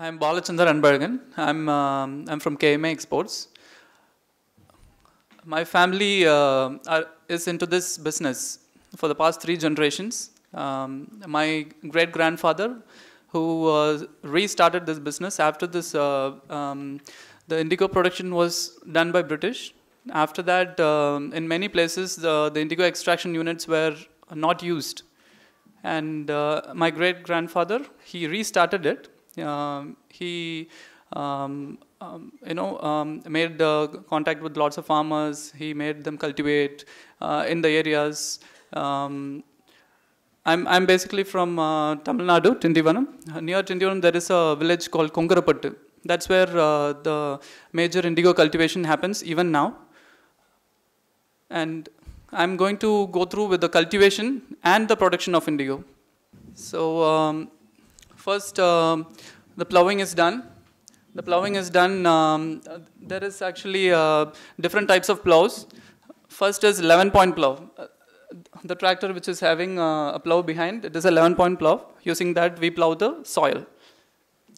I'm Balachander Anbalagan. I'm from KMA Exports. My family is into this business for the past 3 generations. My great-grandfather, who restarted this business after this, the indigo production was done by British. After that, in many places, the indigo extraction units were not used. And my great-grandfather, he restarted it. He made contact with lots of farmers. He made them cultivate in the areas. I'm basically from Tamil Nadu, Tindivanam. Near Tindivanam, there is a village called Kongarapattu. That's where the major indigo cultivation happens even now. And I'm going to go through with the cultivation and the production of indigo. So first, the ploughing is done. The ploughing is done. There is actually different types of ploughs. First is 11-point plough. The tractor which is having a plough behind, it is a 11-point plough. Using that, we plough the soil.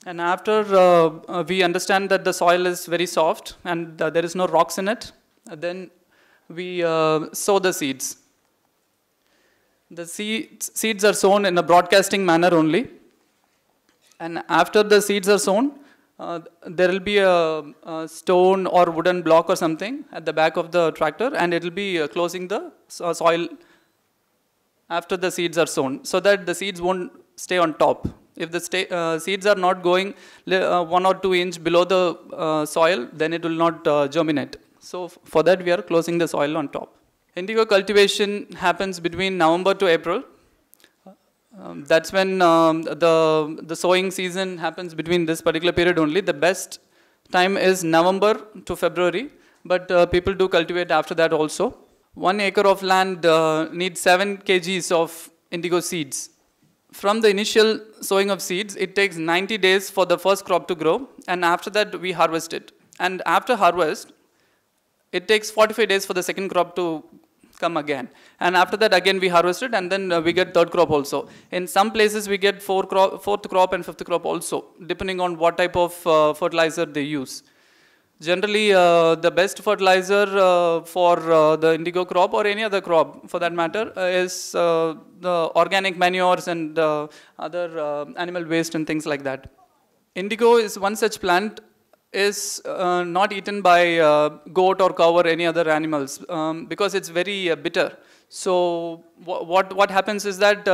And after we understand that the soil is very soft and there is no rocks in it, then we sow the seeds. The seeds are sown in a broadcasting manner only. And after the seeds are sown, there will be a stone or wooden block or something at the back of the tractor, and it will be closing the soil after the seeds are sown, so that the seeds won't stay on top. If the seeds are not going 1 or 2 inches below the soil, then it will not germinate. So for that, we are closing the soil on top. Indigo cultivation happens between November to April. That's when the sowing season happens between this particular period only. The best time is November to February, but people do cultivate after that also. 1 acre of land needs 7 kgs of indigo seeds. From the initial sowing of seeds, it takes 90 days for the first crop to grow, and after that we harvest it. And after harvest, it takes 45 days for the second crop to come again. And after that, again we harvest it, and then we get third crop also. In some places, we get fourth crop and fifth crop also, depending on what type of fertilizer they use. Generally, the best fertilizer for the indigo crop or any other crop, for that matter, is the organic manures and other animal waste and things like that. Indigo is one such plant is not eaten by goat or cow or any other animals because it's very bitter. So what happens is that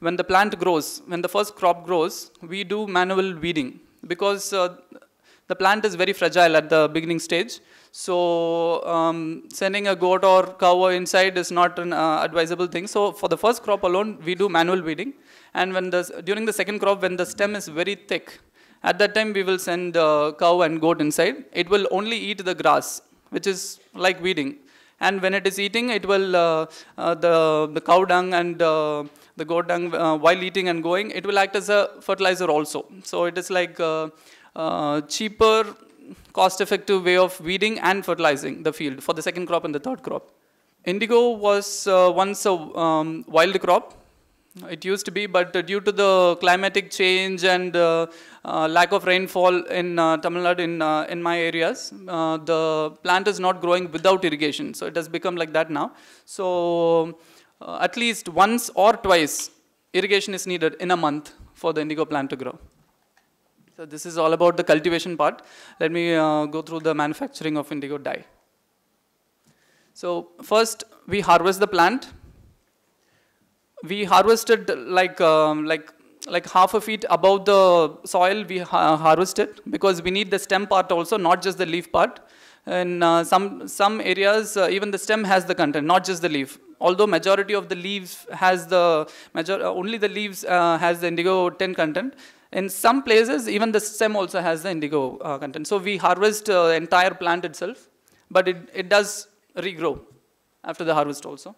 when the plant grows, when the first crop grows, we do manual weeding because the plant is very fragile at the beginning stage. So sending a goat or cow inside is not an advisable thing. So for the first crop alone, we do manual weeding. And when during the second crop, when the stem is very thick, at that time, we will send cow and goat inside. It will only eat the grass, which is like weeding. And when it is eating, it will, the cow dung and the goat dung, while eating and going, it will act as a fertilizer also. So it is like a cheaper, cost-effective way of weeding and fertilizing the field for the second crop and the third crop. Indigo was once a wild crop. It used to be, but due to the climatic change and lack of rainfall in Tamil Nadu, in my areas, the plant is not growing without irrigation. So it has become like that now. So at least once or twice, irrigation is needed in a month for the indigo plant to grow. So this is all about the cultivation part. Let me go through the manufacturing of indigo dye. So first, we harvest the plant. We harvested like half a feet above the soil. We harvest it because we need the stem part also, not just the leaf part. In some areas, even the stem has the content, not just the leaf. Although majority of the leaves has only the leaves has the indigo 10 content. In some places, even the stem also has the indigo content. So we harvest the entire plant itself, but it does regrow after the harvest also.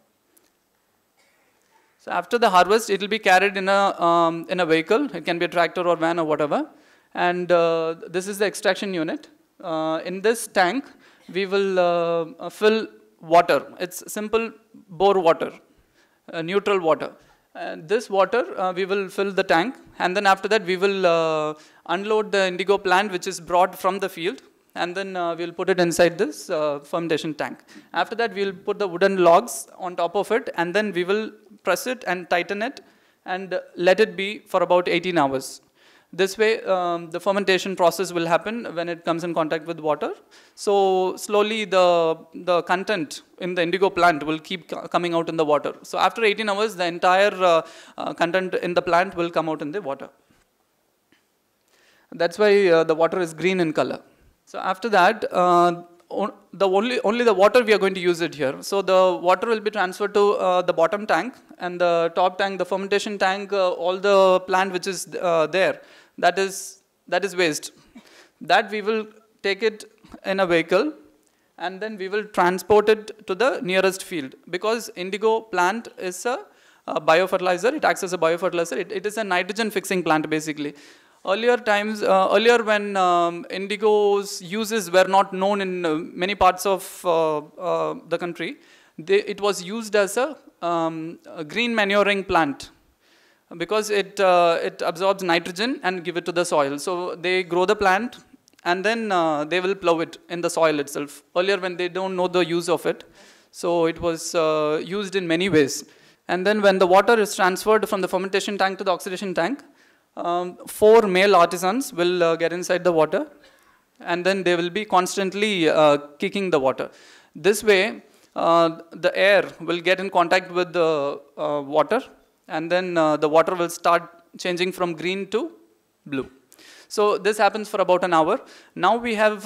So after the harvest, it will be carried in a vehicle. It can be a tractor or van or whatever. And this is the extraction unit. In this tank, we will fill water. It's simple bore water, neutral water. This water, we will fill the tank, and then after that we will unload the indigo plant which is brought from the field, and then we'll put it inside this fermentation tank. After that we'll put the wooden logs on top of it, and then we will press it and tighten it and let it be for about 18 hours. This way, the fermentation process will happen when it comes in contact with water. So slowly the content in the indigo plant will keep coming out in the water. So after 18 hours, the entire content in the plant will come out in the water. That's why the water is green in color. So after that, only the water we are going to use it here. So the water will be transferred to the bottom tank, and the top tank, the fermentation tank, all the plant which is there, that is waste. That we will take it in a vehicle, and then we will transport it to the nearest field, because indigo plant is a biofertilizer. It acts as a biofertilizer. It is a nitrogen fixing plant basically. Earlier when indigo's uses were not known in many parts of the country, it was used as a green manuring plant, because it absorbs nitrogen and give it to the soil. So they grow the plant, and then they will plow it in the soil itself. Earlier when they don't know the use of it, so it was used in many ways. And then when the water is transferred from the fermentation tank to the oxidation tank, 4 male artisans will get inside the water, and then they will be constantly kicking the water. This way, the air will get in contact with the water, and then the water will start changing from green to blue. So this happens for about an hour. Now we have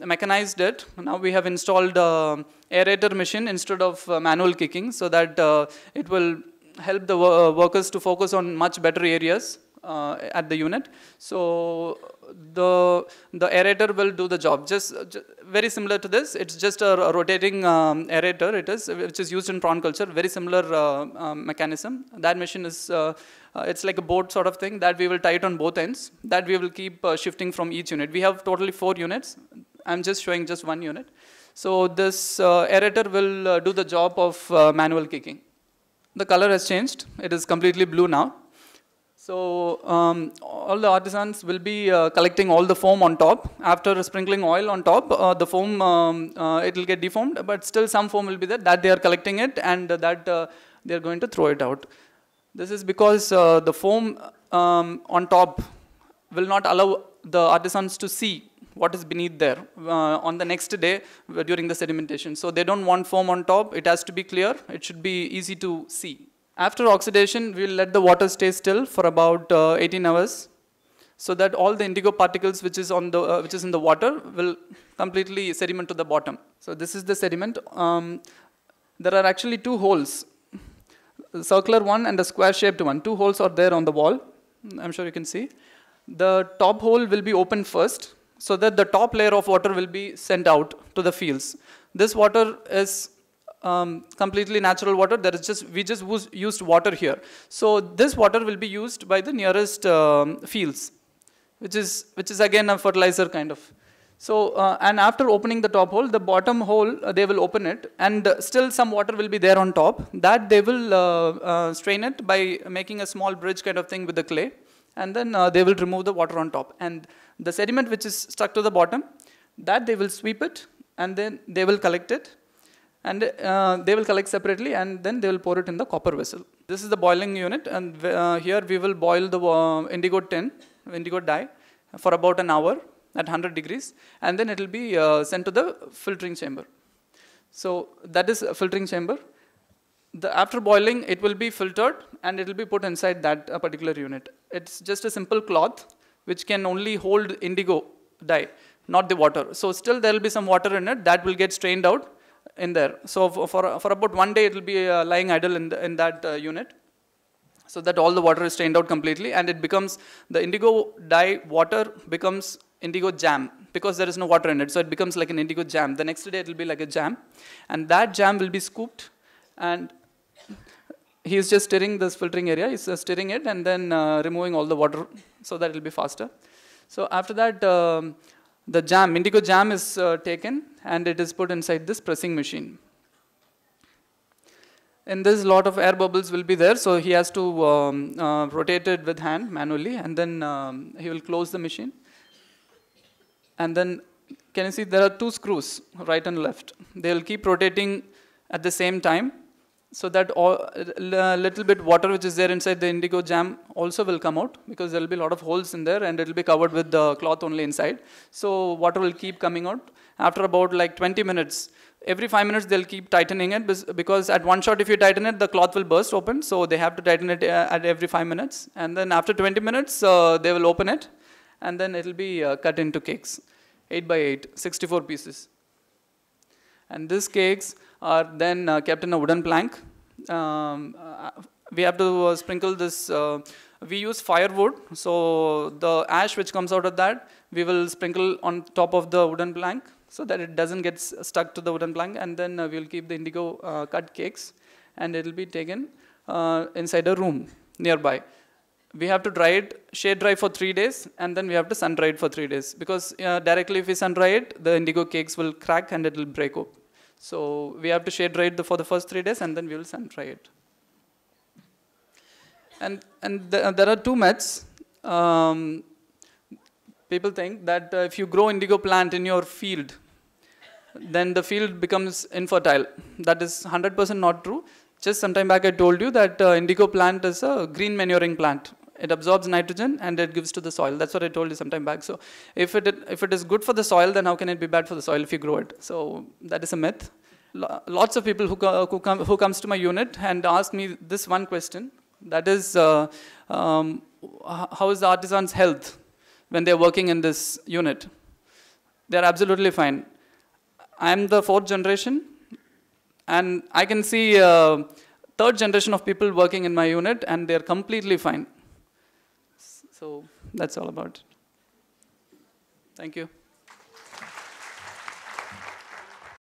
mechanized it. Now we have installed aerator machine instead of manual kicking, so that it will help the workers to focus on much better areas at the unit. So the aerator will do the job. Just very similar to this. It's just a rotating aerator. Which is used in prawn culture. Very similar mechanism. That machine is it's like a boat sort of thing that we will tie it on both ends. That we will keep shifting from each unit. We have totally 4 units. I'm just showing just 1 unit. So this aerator will do the job of manual kicking. The color has changed. It is completely blue now. So all the artisans will be collecting all the foam on top. After sprinkling oil on top, the foam, it will get deformed, but still some foam will be there, that they are collecting it, and that they are going to throw it out. This is because the foam on top will not allow the artisans to see what is beneath there on the next day during the sedimentation. So they don't want foam on top. It has to be clear. It should be easy to see. After oxidation, we will let the water stay still for about 18 hours, so that all the indigo particles which is in the water will completely sediment to the bottom. So this is the sediment. There are actually 2 holes, the circular one and the square shaped one. 2 holes are there on the wall. I'm sure you can see. The top hole will be opened first, so that the top layer of water will be sent out to the fields. This water is completely natural water. We just used water here. So this water will be used by the nearest fields, which is again a fertilizer kind of. So and after opening the top hole, the bottom hole they will open it, and still some water will be there on top. That they will strain it by making a small bridge kind of thing with the clay, and then they will remove the water on top. And the sediment which is stuck to the bottom, that they will sweep it, and then they will collect it, and they will collect separately, and then they will pour it in the copper vessel. This is the boiling unit, and here we will boil the indigo dye for about an hour at 100 degrees, and then it will be sent to the filtering chamber. So that is a filtering chamber. After boiling, it will be filtered, and it will be put inside that particular unit. It's just a simple cloth which can only hold indigo dye, not the water. So still there will be some water in it that will get strained out in there. So for about 1 day, it will be lying idle in that unit, so that all the water is strained out completely, and it becomes, the indigo dye water becomes indigo jam, because there is no water in it. So it becomes like an indigo jam. The next day it will be like a jam, and that jam will be scooped, and he is just stirring this filtering area. He's stirring it and then removing all the water so that it will be faster. So after that, the jam, indigo jam is taken, and it is put inside this pressing machine. In this, lot of air bubbles will be there, so he has to rotate it with hand manually, and then he will close the machine. And then, can you see there are 2 screws, right and left. They will keep rotating at the same time, so that little bit water which is there inside the indigo jam also will come out, because there will be a lot of holes in there, and it will be covered with the cloth only inside. So water will keep coming out. After about like 20 minutes, every 5 minutes they'll keep tightening it, because at one shot if you tighten it, the cloth will burst open, so they have to tighten it at every 5 minutes. And then after 20 minutes, they will open it, and then it will be cut into cakes, 8 by 8, 64 pieces. And these cakes are then kept in a wooden plank. We have to sprinkle this, we use firewood, so the ash which comes out of that, we will sprinkle on top of the wooden plank, so that it doesn't get stuck to the wooden plank, and then we will keep the indigo cut cakes, and it will be taken inside a room nearby. We have to dry it, shade dry for 3 days, and then we have to sun dry it for 3 days, because directly if we sun dry it, the indigo cakes will crack and it will break up. So we have to shade dry it for the first 3 days, and then we will sun dry it. And there are 2 myths. People think that if you grow indigo plant in your field, then the field becomes infertile. That is 100% not true. Just some time back I told you that indigo plant is a green manuring plant. It absorbs nitrogen and it gives to the soil. That's what I told you some time back. So if it is good for the soil, then how can it be bad for the soil if you grow it? So that is a myth. Lots of people who comes to my unit and ask me this one question. That is, how is the artisan's health when they're working in this unit? They're absolutely fine. I'm the 4th generation, and I can see 3rd generation of people working in my unit, and they're completely fine. So that's all about it. Thank you.